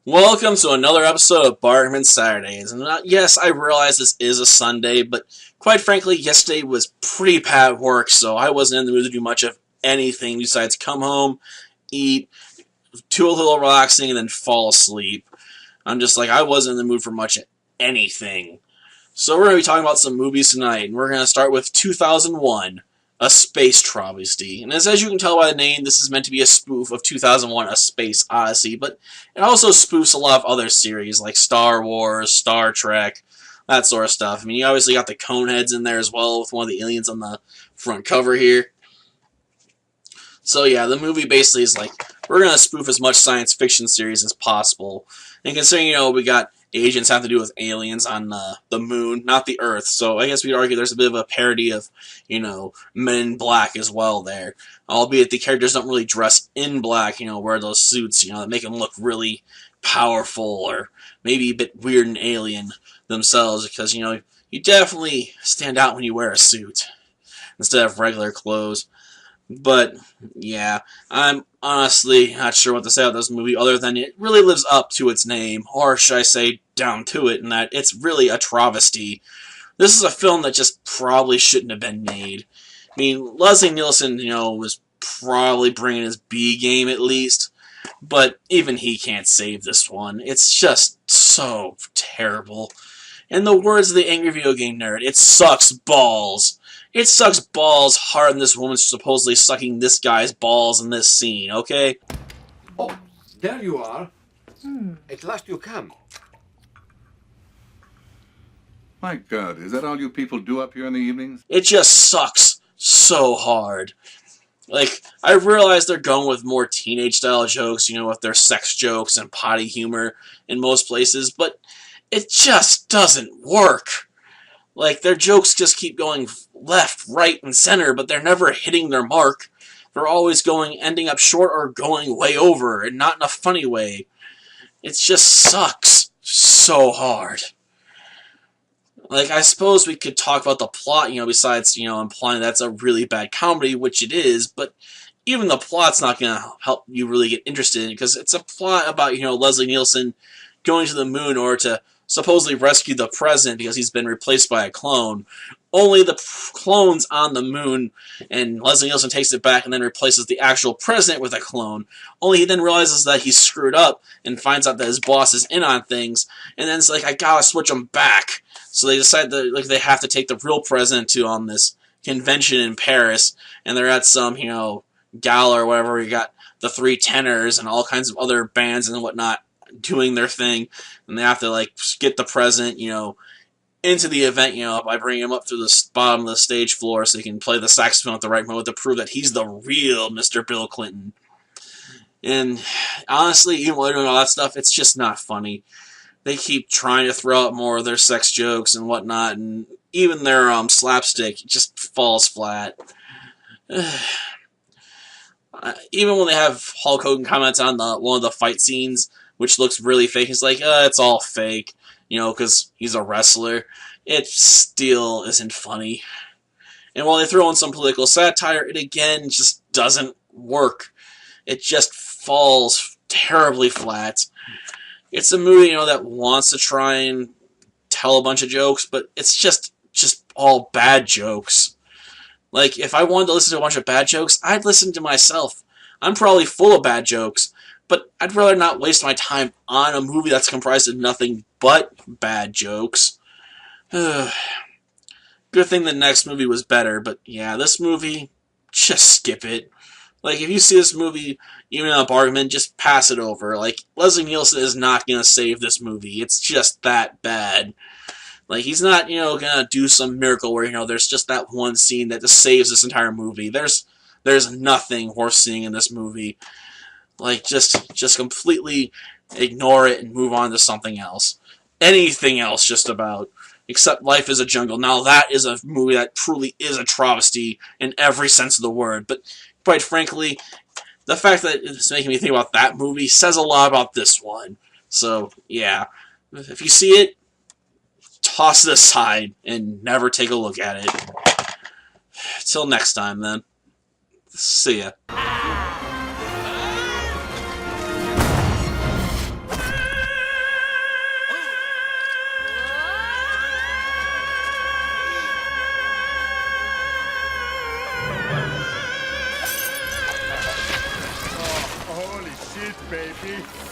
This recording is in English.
Welcome to another episode of Barkman Saturdays. And yes, I realize this is a Sunday, but quite frankly, yesterday was pretty bad work, so I wasn't in the mood to do much of anything besides come home, eat, do a little relaxing, and then fall asleep. I wasn't in the mood for much of anything. So we're going to be talking about some movies tonight, and we're going to start with 2001. A Space Travesty. And as you can tell by the name, this is meant to be a spoof of 2001 A Space Odyssey, but it also spoofs a lot of other series like Star Wars, Star Trek, that sort of stuff. I mean, you obviously got the Coneheads in there as well, with one of the aliens on the front cover here. So yeah, the movie basically is like, we're going to spoof as much science fiction series as possible. And considering, we got agents have to do with aliens on the moon, not the Earth. So I guess we'd argue there's a bit of a parody of, Men in Black as well there. Albeit the characters don't really dress in black, wear those suits, that make them look really powerful or maybe a bit weird and alien themselves because, you definitely stand out when you wear a suit instead of regular clothes. But, yeah, I'm honestly not sure what to say about this movie other than it really lives up to its name, or should I say down to it, in that it's really a travesty. This is a film that just probably shouldn't have been made. I mean, Leslie Nielsen, was probably bringing his B game at least, but even he can't save this one. It's just so terrible. In the words of the Angry Video Game Nerd, it sucks balls. It sucks balls hard than this woman's supposedly sucking this guy's balls in this scene, okay? Oh, there you are. At last you come. My God, is that all you people do up here in the evenings? It just sucks so hard. Like, I realize they're going with more teenage-style jokes, with their sex jokes and potty humor in most places, but it just doesn't work. Like, their jokes just keep going left, right, and center, but they're never hitting their mark. They're always ending up short or going way over, and not in a funny way. It just sucks so hard. Like, I suppose we could talk about the plot, besides, implying that's a really bad comedy, which it is, but even the plot's not going to help you really get interested in it, because it's a plot about, Leslie Nielsen going to the moon in order to supposedly rescue the president because he's been replaced by a clone. Only the clone's on the moon, and Leslie Nielsen takes it back and then replaces the actual president with a clone. Only he then realizes that he's screwed up and finds out that his boss is in on things, and then it's like, I gotta switch him back. So they decide that they have to take the real president to this convention in Paris, and they're at some, gala or whatever. You got the three tenors and all kinds of other bands and whatnot doing their thing, and they have to get the president, into the event, by bringing him up to the bottom of the stage floor so he can play the saxophone at the right moment to prove that he's the real Mr. Bill Clinton. And honestly, even while they're doing all that stuff, it's just not funny. They keep trying to throw out more of their sex jokes and whatnot, and even their slapstick just falls flat. Even when they have Hulk Hogan comments on one of the fight scenes, which looks really fake, it's like, it's all fake, because he's a wrestler. It still isn't funny. And while they throw in some political satire, it again just doesn't work. It just falls terribly flat. It's a movie, that wants to try and tell a bunch of jokes, but it's just all bad jokes. Like, if I wanted to listen to a bunch of bad jokes, I'd listen to myself. I'm probably full of bad jokes, but I'd rather not waste my time on a movie that's comprised of nothing but bad jokes. Good thing the next movie was better, but yeah, this movie, just skip it. Like, if you see this movie, even in a bargain, just pass it over. Like, Leslie Nielsen is not going to save this movie. It's just that bad. Like, he's not, going to do some miracle where, there's just that one scene that just saves this entire movie. There's nothing worth seeing in this movie. Like, just completely ignore it and move on to something else. Anything else, just about. Except Life is a Jungle. Now, that is a movie that truly is a travesty in every sense of the word. But, quite frankly, the fact that it's making me think about that movie says a lot about this one. So, yeah. If you see it, toss it aside and never take a look at it. Till next time, then. See ya. baby.